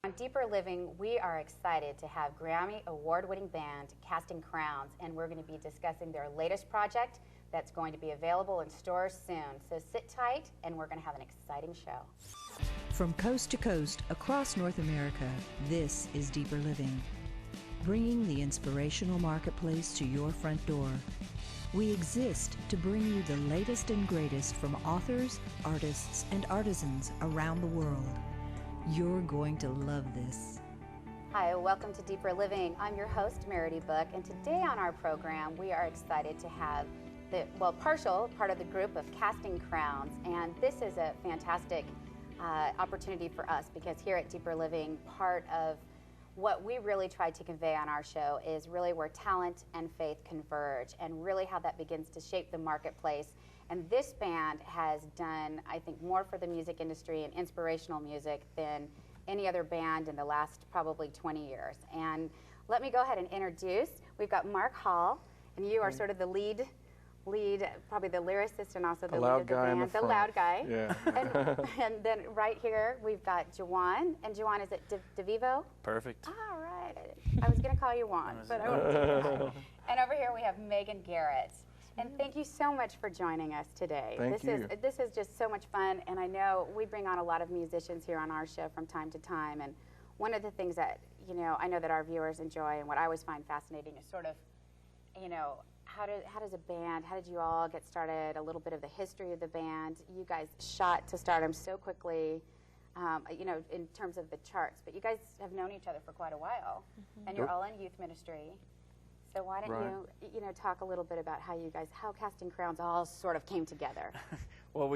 On Deeper Living, we are excited to have Grammy award-winning band Casting Crowns, and we're going to be discussing their latest project that's going to be available in stores soon. So sit tight, and we're going to have an exciting show. From coast to coast across North America, this is Deeper Living, bringing the inspirational marketplace to your front door. We exist to bring you the latest and greatest from authors, artists, and artisans around the world. You're going to love this. Hi, welcome to Deeper Living. I'm your host, Merity Book, and today on our program, we are excited to have the, partial part of the group of Casting Crowns, and this is a fantastic opportunity for us because here at Deeper Living, part of what we really try to convey on our show is really where talent and faith converge and really how that begins to shape the marketplace. And this band has done, I think, more for the music industry and inspirational music than any other band in the last probably 20 years. And let me go ahead and introduce. We've got Mark Hall, and you are sort of the lead, probably the lyricist and also the lead of the band, the loud guy. Yeah. and then right here we've got Juwan, and Juwan, is it DeVivo? Perfect. All right. I was going to call you Juan, but I won't do that. And over here we have Megan Garrett. And thank you so much for joining us today. This is just so much fun, and I know we bring on a lot of musicians here on our show from time to time, and one of the things that, I know that our viewers enjoy and what I always find fascinating is sort of, how did you all get started, a little bit of the history of the band. You guys shot to stardom so quickly, in terms of the charts, but you guys have known each other for quite a while, and you're all in youth ministry. So why don't you talk a little bit about how Casting Crowns all sort of came together? Well,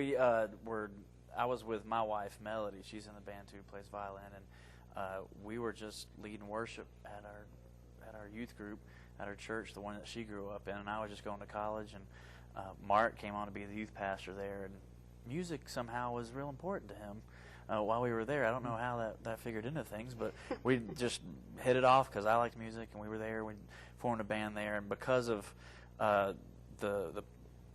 I was with my wife, Melody. She's in the band too, plays violin, and we were just leading worship at our youth group, at our church, the one that she grew up in, and I was just going to college, and Mark came on to be the youth pastor there, and music somehow was real important to him. While we were there, I don't know how that figured into things, but we just hit it off because I liked music, and we were there. We formed a band there, and because of the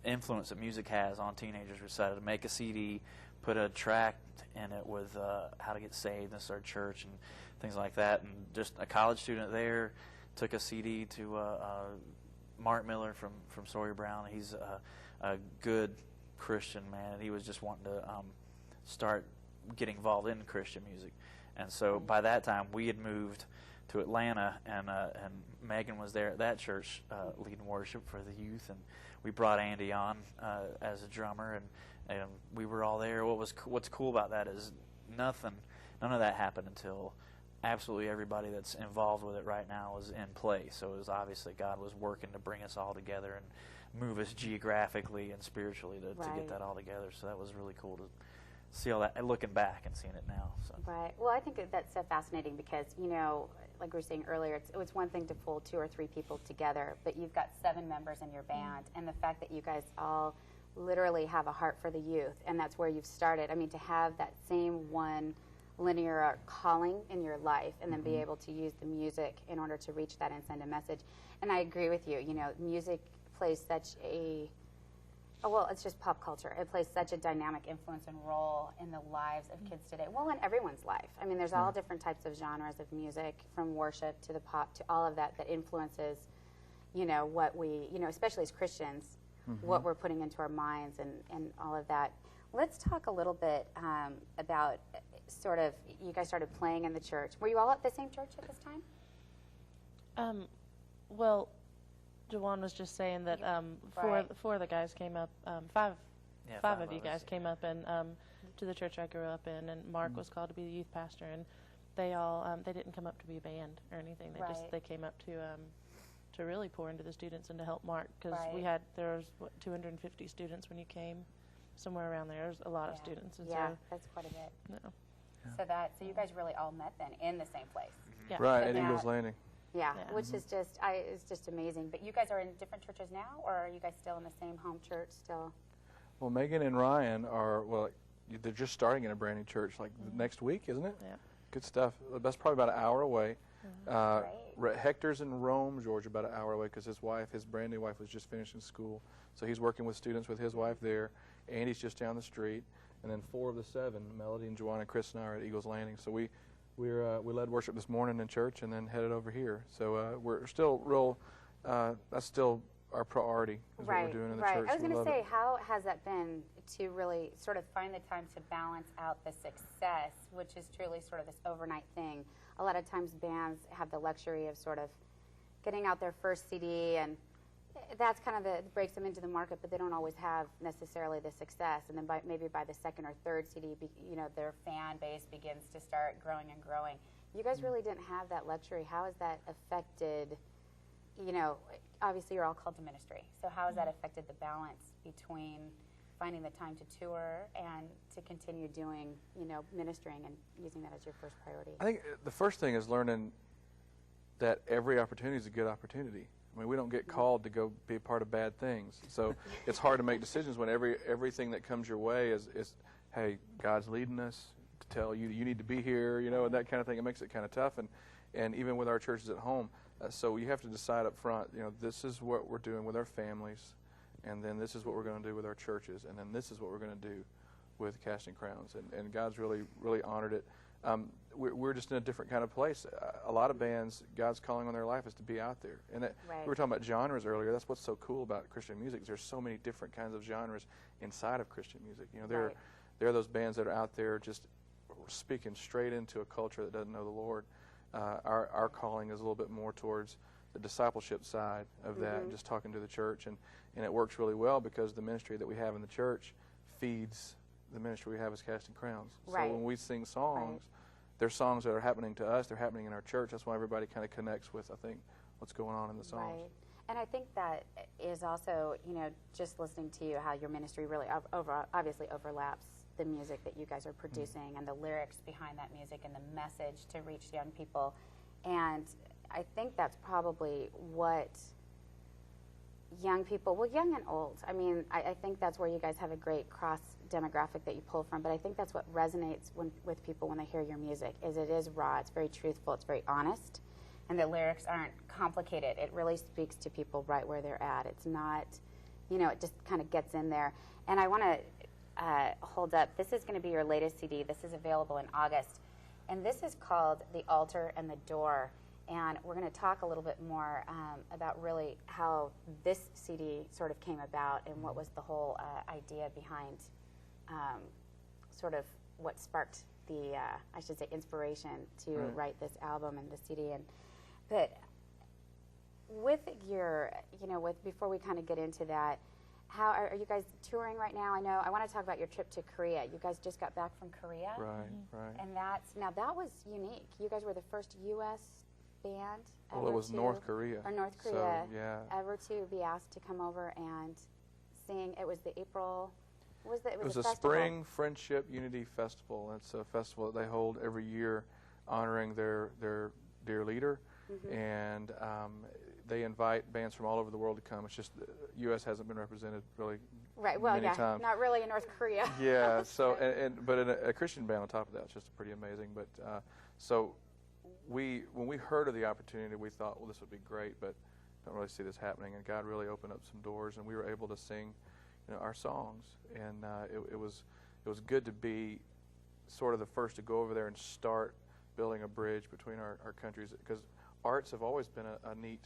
influence that music has on teenagers, we decided to make a CD, put a track in it with how to get saved and start church and things like that. And just a college student there took a CD to Mark Miller from Sawyer Brown. He's a good Christian man. He was just wanting to start getting involved in Christian music, and so by that time we had moved to Atlanta, and Megan was there at that church leading worship for the youth, and we brought Andy on as a drummer, and we were all there. What's cool about that is none of that happened until absolutely everybody that's involved with it right now is in place. So it was obviously God was working to bring us all together and move us geographically and spiritually to get that all together. So that was really cool to see all that, looking back and seeing it now. So. Right. Well, I think that's so fascinating because, like we were saying earlier, it's one thing to pull 2 or 3 people together, but you've got 7 members in your band, and the fact that you guys all literally have a heart for the youth, and that's where you've started. I mean, to have that same one linear calling in your life and then be able to use the music in order to reach that and send a message. And I agree with you. Music plays such a it's just pop culture. It plays such a dynamic influence and role in the lives of kids today. Well, in everyone's life. I mean, there's all different types of genres of music, from worship to the pop to all of that influences, what we, especially as Christians, what we're putting into our minds and all of that. Let's talk a little bit about sort of, you guys started playing in the church. Were you all at the same church at this time? Well, Jawan was just saying that 4 of the guys came up, 5 of you guys came up and to the church I grew up in, and Mark was called to be the youth pastor, and they all they didn't come up to be a band or anything. They came up to really pour into the students and to help Mark, because there was 250 students when you came, somewhere around there. There's a lot of students. And so that's quite a bit. No. Yeah. So you guys really all met then in the same place. Yeah. Right, at Eagles Landing. Yeah, which is just amazing. But you guys are in different churches now, or are you guys still in the same home church still? Well, Megan and Ryan they're just starting in a brand new church next week, isn't it? Yeah. Good stuff. That's probably about an hour away. Hector's in Rome, Georgia, about an hour away, because his brand new wife was just finishing school. So he's working with students with his wife there. Andy's just down the street. And then 4 of the 7, Melody and Joanna, Chris and I, are at Eagles Landing. So we we led worship this morning in church and then headed over here. So we're still real. That's still our priority, is what we're doing in the church. I was going to say, how has that been to really sort of find the time to balance out the success, which is truly sort of this overnight thing? A lot of times bands have the luxury of sort of getting out their first CD, and that's kind of breaks them into the market, but they don't always have necessarily the success. And then maybe by the second or third CD, their fan base begins to start growing and growing. You guys really didn't have that luxury. How has that affected, obviously you're all called to ministry, so how has that affected the balance between finding the time to tour and to continue doing, ministering and using that as your first priority? I think the first thing is learning that every opportunity is a good opportunity. I mean, we don't get called to go be a part of bad things. So it's hard to make decisions when everything that comes your way is, hey, God's leading us to tell you that you need to be here, and that kind of thing. It makes it kind of tough. And even with our churches at home, so you have to decide up front, this is what we're doing with our families, and then this is what we're going to do with our churches, and then this is what we're going to do with Casting Crowns. And God's really, really honored it. We're just in a different kind of place. A lot of bands, God's calling on their life is to be out there. And we were talking about genres earlier. That's what's so cool about Christian music. Is there's so many different kinds of genres inside of Christian music. There are those bands that are out there just speaking straight into a culture that doesn't know the Lord. Our calling is a little bit more towards the discipleship side of that, and just talking to the church. And it works really well because the ministry that we have in the church feeds the ministry we have as Casting Crowns. So when we sing songs, there's songs that are happening to us, they're happening in our church. That's why everybody kind of connects with, I think, what's going on in the songs. Right. And I think that is also, just listening to you, how your ministry really obviously overlaps the music that you guys are producing and the lyrics behind that music and the message to reach young people. And I think that's probably what young people, well, young and old, I think that's where you guys have a great cross demographic that you pull from, but I think that's what resonates with people when they hear your music, is it is raw, it's very truthful, it's very honest, and the lyrics aren't complicated. It really speaks to people right where they're at. It's not, it just kind of gets in there. And I want to hold up, this is going to be your latest CD. This is available in August, and this is called The Altar and the Door. And we're going to talk a little bit more about really how this CD sort of came about and what was the whole idea behind sort of what sparked the, I should say, inspiration to write this album and the CD. But with your, before we kind of get into that, how are you guys touring right now? I want to talk about your trip to Korea. You guys just got back from Korea. Right. And that was unique. You guys were the first U.S. band well, it was North Korea. Or North Korea. So, yeah. Ever to be asked to come over and sing. It was the April. It was a Spring Friendship Unity Festival. It's a festival that they hold every year, honoring their dear leader, and they invite bands from all over the world to come. It's just the U.S. hasn't been represented really many times. Not really in North Korea. Yeah. So but in a Christian band on top of that, it's just pretty amazing. But so when we heard of the opportunity, we thought, well, this would be great, but don't really see this happening. And God really opened up some doors, and we were able to sing our songs, and it was good to be sort of the first to go over there and start building a bridge between our countries, because arts have always been a neat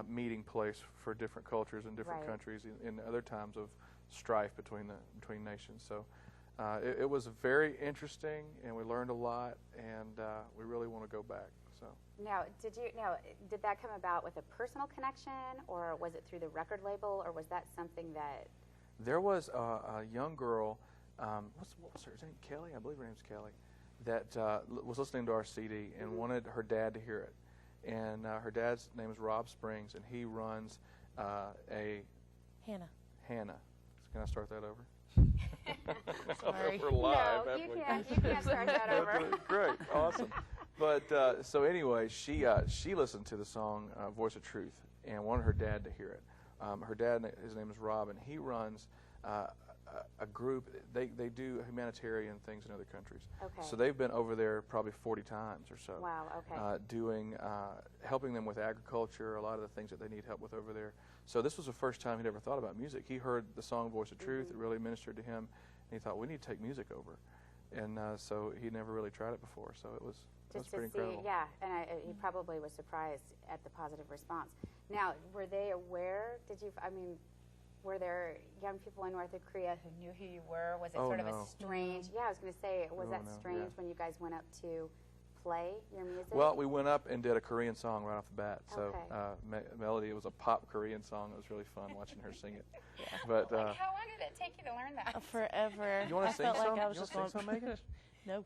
meeting place for different cultures and different countries in other times of strife between nations. So it was very interesting, and we learned a lot, and we really want to go back. So now, did that come about with a personal connection, or was it through the record label, or was that something that? There was a young girl, what was her name? Kelly, I believe her name's Kelly, that was listening to our CD and wanted her dad to hear it. And her dad's name is Rob Springs, and he runs Hannah. Can I start that over? Sorry. We're live. No, you can't start that over. Great, awesome. But so anyway, she listened to the song Voice of Truth and wanted her dad to hear it. Her dad, his name is Rob, and he runs a group. They do humanitarian things in other countries. Okay. So they've been over there probably 40 times or so. Wow. Okay. Helping them with agriculture, a lot of the things that they need help with over there. So this was the first time he'd ever thought about music. He heard the song Voice of Truth. It really ministered to him, and he thought, we need to take music over. And so he never really tried it before. So it was Just pretty to see, incredible. yeah, and he probably was surprised at the positive response. Now, were they aware? Were there young people in North Korea who knew who you were? Was it sort of a strange? Yeah, I was going to say, was that strange when you guys went up to play your music? Well, we went up and did a Korean song right off the bat. So Okay. Melody, it was a pop Korean song. It was really fun watching her sing it. But how long did it take you to learn that? Forever. you want I to sing felt some? like I was You just wanna going. sing some, Megan? No.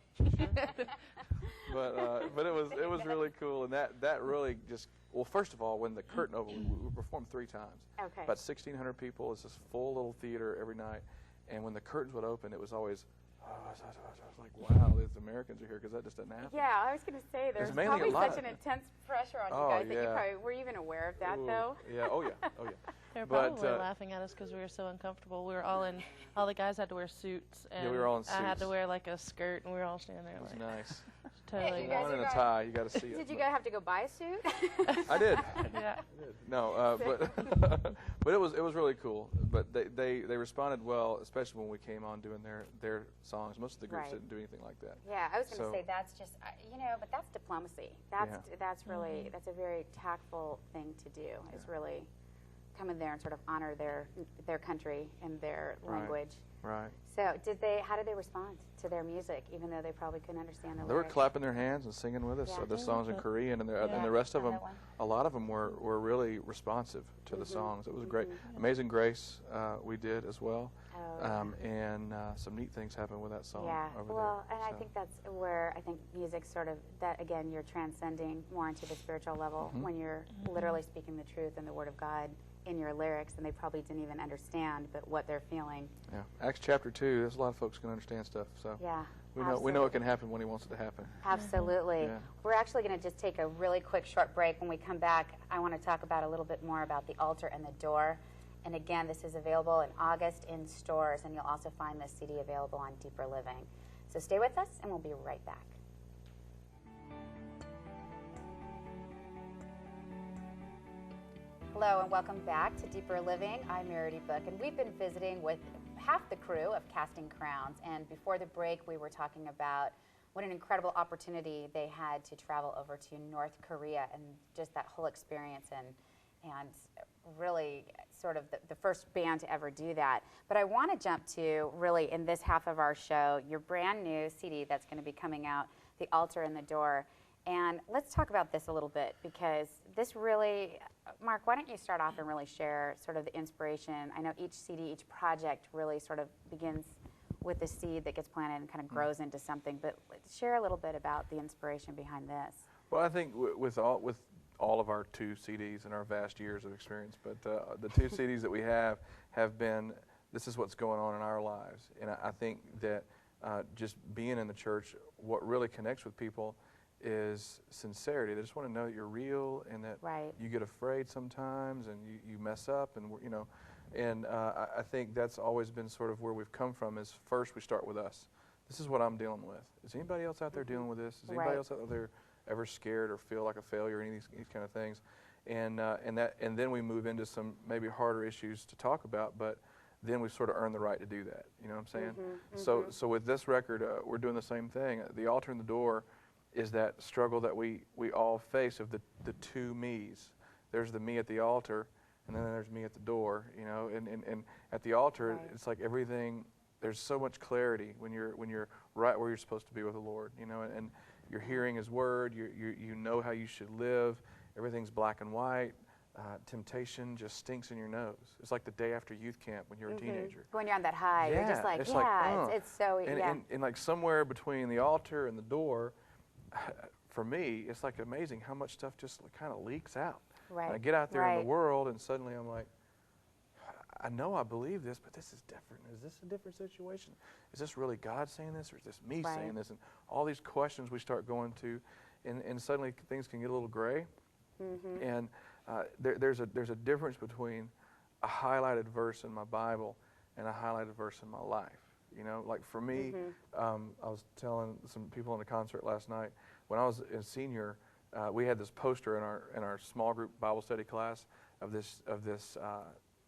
But it was really cool, and that really just, well, first of all, when the curtain opened, we performed 3 times. Okay. About 1,600 people. It's this full little theater every night, and when the curtains would open, it was always, I was like, wow, these Americans are here, because that just doesn't happen. Yeah, I was going to say there's mainly probably a lot such of- an intense pressure on Oh, you guys that you yeah. probably were you even aware of that Ooh, though. Yeah. Oh yeah. Oh yeah. They were But, probably laughing at us because we were so uncomfortable. We were all the guys had to wear suits, and we were all in I had to suits. wear like a skirt, and we were all standing there It was like nice. totally. you guys One are and a going- tie. You got to see it. Did you but- guys have to go buy a suit? I did. Yeah. No, but but it was really cool. But they responded well, especially when we came on doing their songs. Most of the groups Right. didn't do anything like that. Yeah, I was going to So- say that's just but that's diplomacy. That's really that's a very tactful thing to do. Is really come in there and sort of honor their country and their Right. language. Right. So how did they respond to their music, even though they probably couldn't understand the They were lyrics? clapping their hands and singing with us. Yeah. The songs in Korean, and the Yeah. rest of On them, that one. a lot of them were really responsive to the songs. It was great. Amazing Grace we did as well, Oh, and some neat things happened with that song yeah, over well, there. and I So, think that's where I think music sort of, that again, you're transcending more into the spiritual level when you're literally speaking the truth and the Word of God in your lyrics, and they probably didn't even understand, but what they're feeling. yeah, Acts chapter 2. There's a lot of folks can understand stuff. So Yeah, we know it can happen when He wants it to happen. absolutely. Yeah. We're actually going to just take a really quick short break. When we come back, I want to talk about a little bit more about the altar and the door. And again, this is available in August in stores, and you'll also find this CD available on Deeper Living. So stay with us, and we'll be right back. Hello, and welcome back to Deeper Living. I'm Meredith Book, and we've been visiting with half the crew of Casting Crowns. And before the break, we were talking about what an incredible opportunity they had to travel over to North Korea, and just that whole experience, and really sort of the first band to ever do that. But I want to jump to, really, in this half of our show, your brand new CD that's going to be coming out, The Altar and the Door. And let's talk about this a little bit, because this really, Mark, why don't you start off and really share sort of the inspiration? I know each CD, each project really sort of begins with the seed that gets planted and kind of grows into something, but share a little bit about the inspiration behind this. Well, I think with all of our 2 CDs and our vast years of experience, but the 2 CDs that we have been, this is what's going on in our lives. And I think that just being in the church, what really connects with people is sincerity. They just want to know that you're real, and that Right. you get afraid sometimes, and you mess up, and and I think that's always been sort of where we've come from. Is first we start with us. This is what I'm dealing with. Is anybody else out there dealing with this? Is anybody Right. else out there ever scared or feel like a failure, any of these kind of things? And then we move into some maybe harder issues to talk about, but then we sort of earn the right to do that. You know what I'm saying? So with this record, we're doing the same thing. The Altar and the Door is that struggle that we all face of the 2 me's. There's the me at the altar, and then there's me at the door. And at the altar, Right. it's like everything. There's so much clarity when you're right where you're supposed to be with the Lord. And you're hearing His word. You know how you should live. Everything's black and white. Temptation just stinks in your nose. It's like the day after youth camp when you're a teenager. When you're on that high, you're just like, it's it's so, and like somewhere between the altar and the door, for me, it's like amazing how much stuff just kind of leaks out. Right. And I get out there in Right. the world, and suddenly I'm like, I know I believe this, but this is different. Is this a different situation? Is this really God saying this, or is this me Right. saying this? And all these questions we start going to, and suddenly things can get a little gray. And there's a difference between a highlighted verse in my Bible and a highlighted verse in my life. Like for me, I was telling some people in a concert last night, when I was a senior, we had this poster in our small group Bible study class of this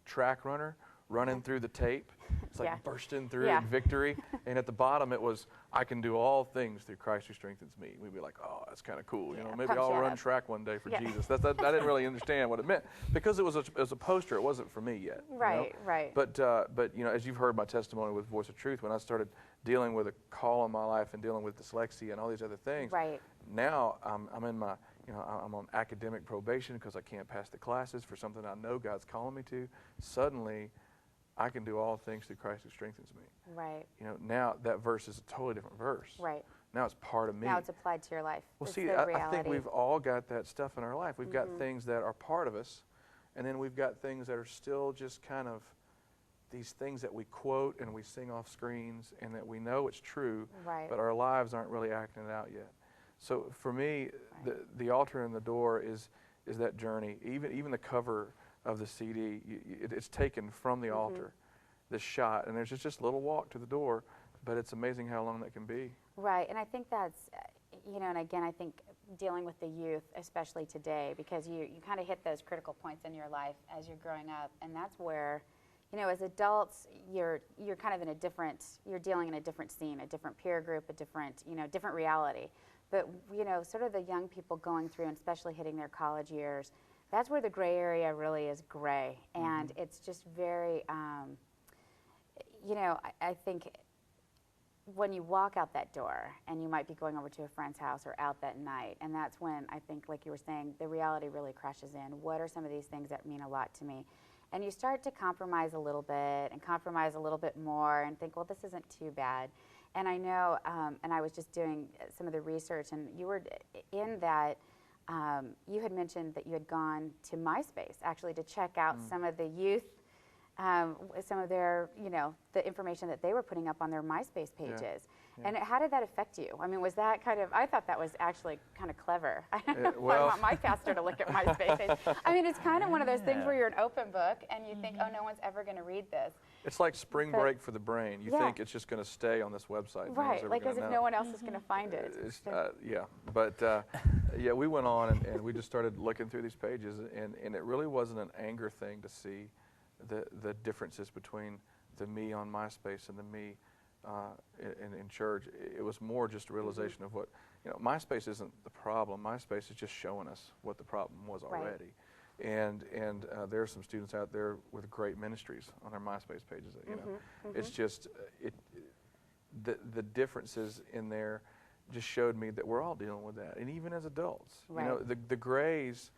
track runner running through the tape. It's like Yeah. bursting through Yeah. in victory. And at the bottom it was, I can do all things through Christ who strengthens me. We'd be like, oh, that's kind of cool. You know, maybe pumps I'll you run up. track one day for Yeah. Jesus. I didn't really understand what it meant because it was a poster. It wasn't for me yet. you know? Right, right. But you know, as you've heard my testimony with Voice of Truth, when I started dealing with a call in my life and dealing with dyslexia and all these other things, Right. now I'm in my, you know, I'm on academic probation because I can't pass the classes for something I know God's calling me to. Suddenly, I can do all things through Christ who strengthens me. Right. You know, now that verse is a totally different verse. Right. Now it's part of me. Now it's applied to your life. Well, It's see, the I reality. think we've all got that stuff in our life. We've got things that are part of us, and then we've got things that are still just kind of these things that we quote and we sing off screens and that we know it's true, Right. but our lives aren't really acting it out yet. So for me, the altar and the door is that journey. Even the cover of the CD, it's taken from the altar, this shot, and there's just a little walk to the door, but it's amazing how long that can be. Right, and I think that's, you know, and again, I think dealing with the youth, especially today, because you kind of hit those critical points in your life as you're growing up, and that's where, you know, as adults, you're kind of in a different, you're dealing in a different scene, a different peer group, a different, you know, different reality. But, you know, sort of the young people going through, and especially hitting their college years, that's where the gray area really is gray, and it's just very, you know, I think when you walk out that door and you might be going over to a friend's house or out that night, and that's when I think, like you were saying, the reality really crashes in. What are some of these things that mean a lot to me? And you start to compromise a little bit and compromise a little bit more and think, well, this isn't too bad. And I know, and I was just doing some of the research, and you were in that, you had mentioned that you had gone to MySpace actually to check out some of the youth, some of their, you know, the information that they were putting up on their MySpace pages. Yeah. And how did that affect you? I mean, was that kind of, I thought that was actually kind of clever. I well- want my pastor to look at MySpace page. I mean, it's kind of one of those things where you're an open book and you think, oh, no one's ever going to read this. It's like spring But- break for the brain. You think it's just going to stay on this website. No one's Right, ever like gonna as if know. no one else is going to find it. Yeah, but yeah, we went on and we just started looking through these pages, and it really wasn't an anger thing to see the differences between the me on MySpace and the me in church. It was more just a realization of what, you know, MySpace isn't the problem. MySpace is just showing us what the problem was already. And there are some students out there with great ministries on their MySpace pages. You know, it's just the differences in there just showed me that we're all dealing with that, and even as adults, you know, the grays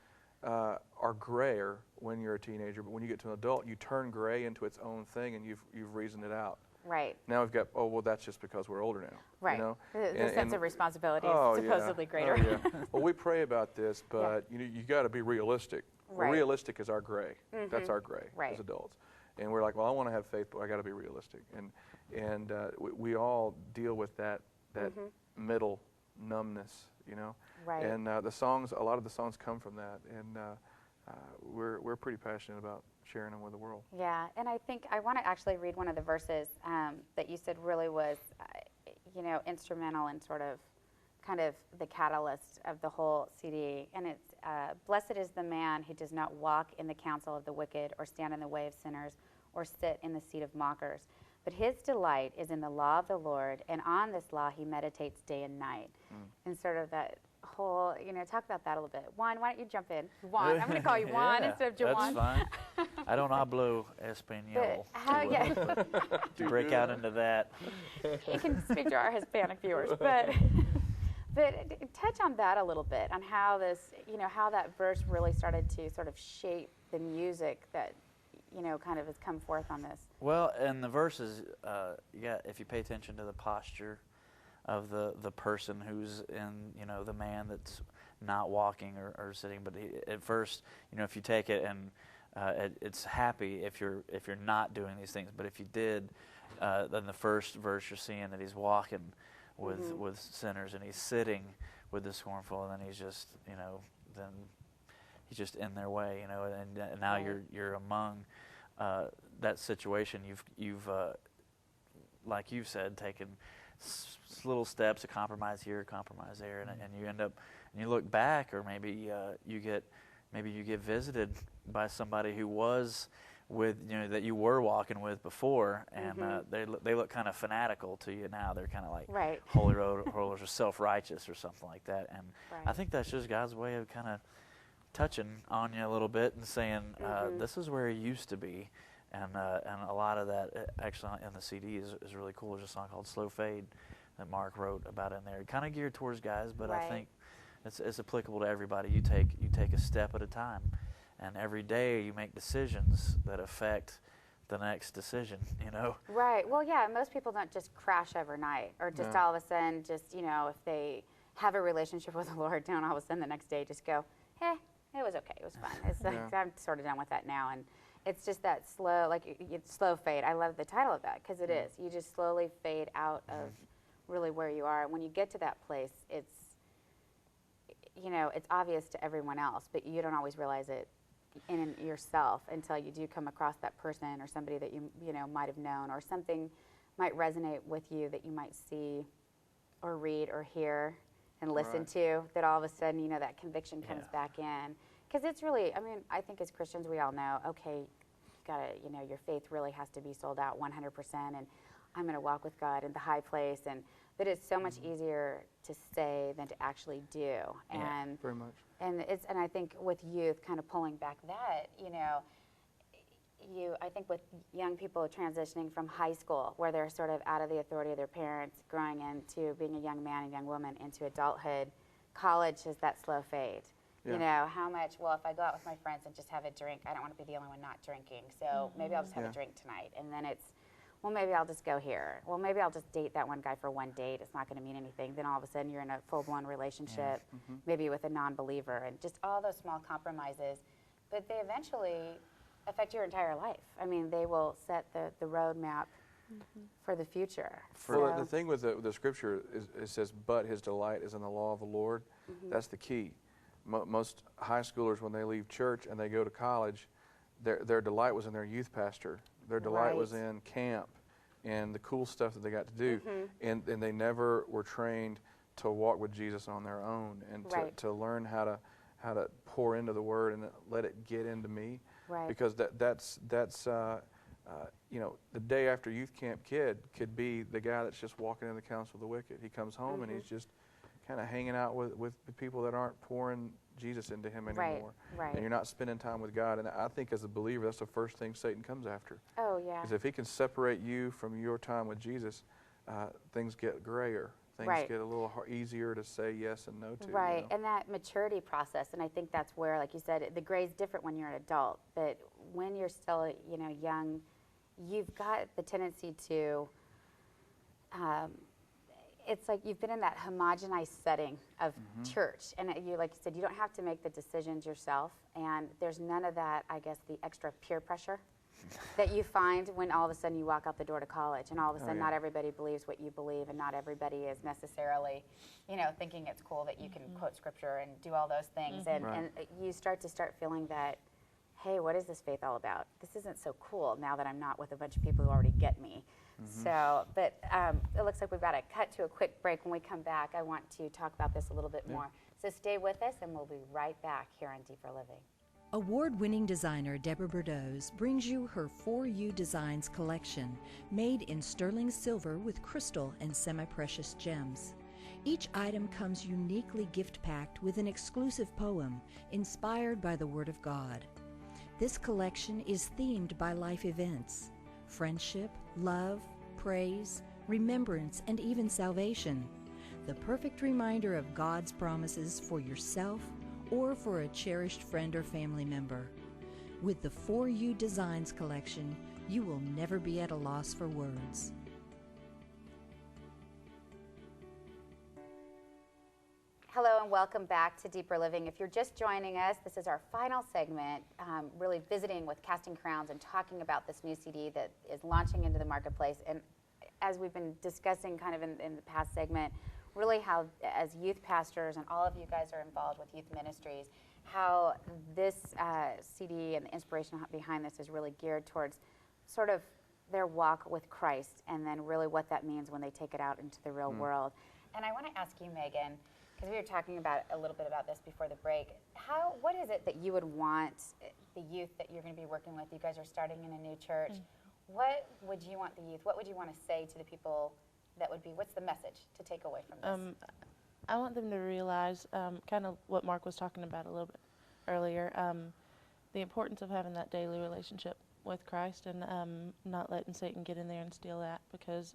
are grayer when you're a teenager, but when you get to an adult, you turn gray into its own thing, and you've reasoned it out. Right. Now we've got, oh, well, that's just because we're older now. Right. You know? The sense of responsibility Oh, is supposedly yeah. greater. Oh, yeah. Well, we pray about this, but you know, you got to be realistic. Right. Realistic is our gray. That's our gray Right. as adults. And we're like, well, I want to have faith, but I got to be realistic. And we all deal with that middle numbness, you know. Right. And the songs, a lot of the songs come from that, and we're pretty passionate about sharing them with the world. Yeah, and I think I want to actually read one of the verses that you said really was, you know, instrumental in sort of, kind of the catalyst of the whole CD. And it's, blessed is the man who does not walk in the counsel of the wicked, or stand in the way of sinners, or sit in the seat of mockers. But his delight is in the law of the Lord, and on this law he meditates day and night. And sort of that whole, you know, talk about that a little bit. Juan, why don't you jump in? Juan, I'm going to call you Juan instead of Jawan. That's fine. I don't hablo español to break out into that. You can speak to our Hispanic viewers, but touch on that a little bit, on how this, you know, how that verse really started to sort of shape the music that, you know, kind of has come forth on this. Well, and the verses, if you pay attention to the posture of the person who's in, you know, the man that's not walking or sitting, but at first, you know, if you take it and it's happy if you're not doing these things, but if you did, then the first verse you're seeing that he's walking with sinners, and he's sitting with the scornful, and then he's just, you know, then he's just in their way, you know, and now you're among that situation. You've like you've said, taken little steps to compromise here, compromise there, and you end up, and you look back, or maybe you get visited by somebody who was with, you know, that you were walking with before, and they look kind of fanatical to you now. They're kind of like holy rollers or self-righteous or something like that. And I think that's just God's way of kind of touching on you a little bit and saying, this is where He used to be. And a lot of that, actually, in the CD is really cool. There's a song called Slow Fade that Mark wrote about in there. Kind of geared towards guys, but I think it's applicable to everybody. You take a step at a time, and every day you make decisions that affect the next decision, you know? Right. Well, yeah, most people don't just crash overnight or just all of a sudden just, you know, if they have a relationship with the Lord, don't all of a sudden the next day just go, it was okay, it was fun. It's like, I'm sort of done with that now. And it's just that slow, like slow fade. I love the title of that because it is. You just slowly fade out of really where you are. And when you get to that place, it's, you know, it's obvious to everyone else, but you don't always realize it in yourself until you do come across that person or somebody that you know might have known, or something might resonate with you that you might see or read or hear and listen to, that all of a sudden, you know, that conviction comes back in. Because it's really, I mean, I think as Christians we all know, okay, you gotta, you know, your faith really has to be sold out 100%, and I'm going to walk with God in the high place, but it's so much easier to say than to actually do. And very much. And I think with youth, kind of pulling back that, you know, I think with young people transitioning from high school, where they're sort of out of the authority of their parents, growing into being a young man and young woman, into adulthood, college is that slow fade. You know, how much, well, if I go out with my friends and just have a drink, I don't want to be the only one not drinking, so maybe I'll just have a drink tonight. And then it's, well, maybe I'll just go here. Well, maybe I'll just date that one guy for one date. It's not going to mean anything. Then all of a sudden you're in a full-blown relationship, maybe with a non-believer, and just all those small compromises. But they eventually affect your entire life. I mean, they will set the roadmap for the future. Well, the thing with the scripture is it says, but his delight is in the law of the Lord. That's the key. Most high schoolers, when they leave church and they go to college, their delight was in their youth pastor. Their delight was in camp and the cool stuff that they got to do. And they never were trained to walk with Jesus on their own and to learn how to pour into the Word and let it get into me. Because that's you know, the day after youth camp kid could be the guy that's just walking in the counsel of the wicked. He comes home and he's just kind of hanging out with the people that aren't pouring Jesus into him anymore. And you're not spending time with God. And I think as a believer, that's the first thing Satan comes after. Oh, yeah. Because if he can separate you from your time with Jesus, things get grayer. Things get a little easier to say yes and no to. You know? And that maturity process, and I think that's where, like you said, the gray's different when you're an adult. But when you're still, you know, young, you've got the tendency to, it's like you've been in that homogenized setting of church. And you, like you said, you don't have to make the decisions yourself. And there's none of that, I guess, the extra peer pressure that you find when all of a sudden you walk out the door to college, and all of a sudden not everybody believes what you believe, and not everybody is necessarily, you know, thinking it's cool that you can quote scripture and do all those things. And you start feeling that, hey, what is this faith all about? This isn't so cool now that I'm not with a bunch of people who already get me. So, but it looks like we've got to cut to a quick break. When we come back, I want to talk about this a little bit more. So stay with us, and we'll be right back here on Deeper Living. Award-winning designer Deborah Bordeaux brings you her For You Designs collection, made in sterling silver with crystal and semi-precious gems. Each item comes uniquely gift-packed with an exclusive poem inspired by the Word of God. This collection is themed by life events: friendship, love, praise, remembrance, and even salvation. The perfect reminder of God's promises for yourself or for a cherished friend or family member. With the For You Designs collection, you will never be at a loss for words. Hello and welcome back to Deeper Living. If you're just joining us, this is our final segment, really visiting with Casting Crowns and talking about this new CD that is launching into the marketplace. And as we've been discussing kind of in the past segment, really how as youth pastors, and all of you guys are involved with youth ministries, how this CD and the inspiration behind this is really geared towards sort of their walk with Christ, and then really what that means when they take it out into the real world. And I want to ask you, Megan, because we were talking about a little bit about this before the break, what is it that you would want the youth that you're going to be working with? You guys are starting in a new church. What would you want the youth, what would you want to say to the people that would be, what's the message to take away from this? I want them to realize kind of what Mark was talking about a little bit earlier, the importance of having that daily relationship with Christ and not letting Satan get in there and steal that, because,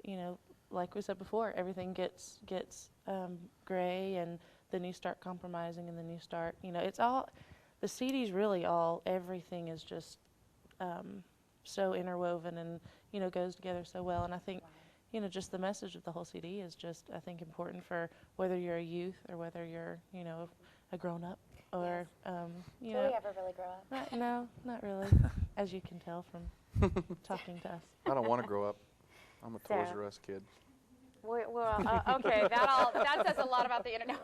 you know, like we said before, everything gets gray, and then you start compromising, and then you start, you know, it's all, the CD's really all, everything is just so interwoven and, you know, goes together so well. And I think, you know, just the message of the whole CD is just, I think, important for whether you're a youth or whether you're, you know, a grown-up or, you know. Do we ever really grow up? No, not really, as you can tell from talking to us. I don't want to grow up. I'm a Toys R Us kid. Well, okay, that says a lot about the internet.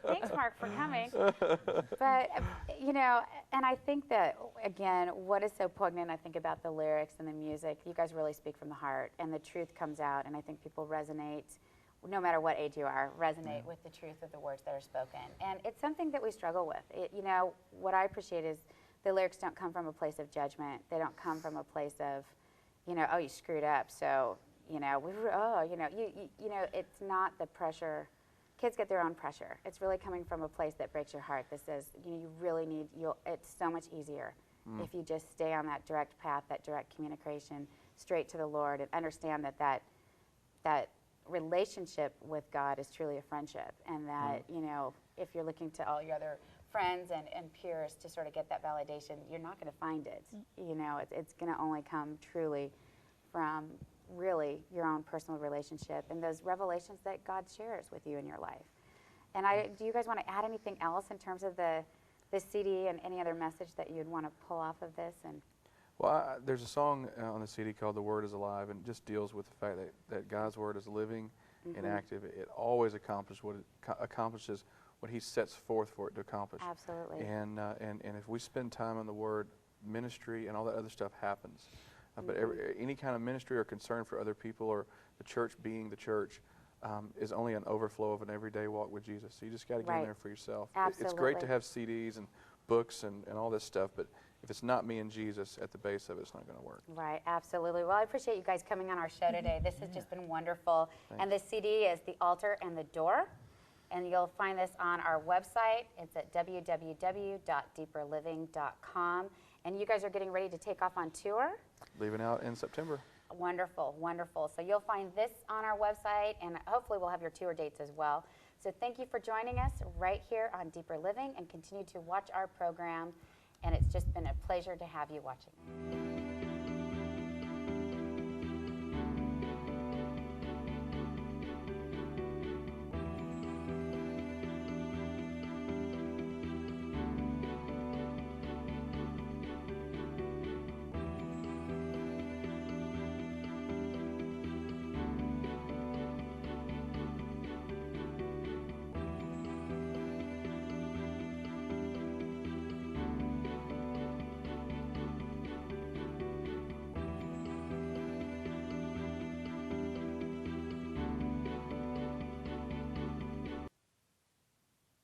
Thanks, Mark, for coming. But, you know, and I think that, again, what is so poignant, I think, about the lyrics and the music, you guys really speak from the heart, and the truth comes out, and I think people resonate, no matter what age you are, resonate with the truth of the words that are spoken. And it's something that we struggle with. You know, what I appreciate is the lyrics don't come from a place of judgment. They don't come from a place of, you know, oh, you screwed up, so, you know, you know, it's not the pressure. Kids get their own pressure. It's really coming from a place that breaks your heart, that says, you know, you really need, it's so much easier if you just stay on that direct path, that direct communication, straight to the Lord, and understand that relationship with God is truly a friendship, and that, you know, if you're looking to all your other friends and peers to sort of get that validation, you're not going to find it. You know, it's going to only come truly from really your own personal relationship and those revelations that God shares with you in your life. And do you guys want to add anything else in terms of the CD and any other message that you'd want to pull off of this? And well, there's a song on the CD called "The Word Is Alive," and it just deals with the fact that God's Word is living and active. It always accomplishes what He sets forth for it to accomplish. Absolutely. And if we spend time on the Word, ministry and all that other stuff happens. But any kind of ministry or concern for other people, or the church being the church, is only an overflow of an everyday walk with Jesus. So you just got to get in there for yourself. Absolutely. It's great to have CDs and books and all this stuff, but if it's not me and Jesus at the base of it, it's not going to work. Right, absolutely. Well, I appreciate you guys coming on our show today. This has just been wonderful. Thanks. And the CD is The Altar and the Door. And you'll find this on our website. It's at www.deeperliving.com. And you guys are getting ready to take off on tour? Leaving out in September. Wonderful, wonderful. So you'll find this on our website, and hopefully we'll have your tour dates as well. So thank you for joining us right here on Deeper Living, and continue to watch our program. And it's just been a pleasure to have you watching.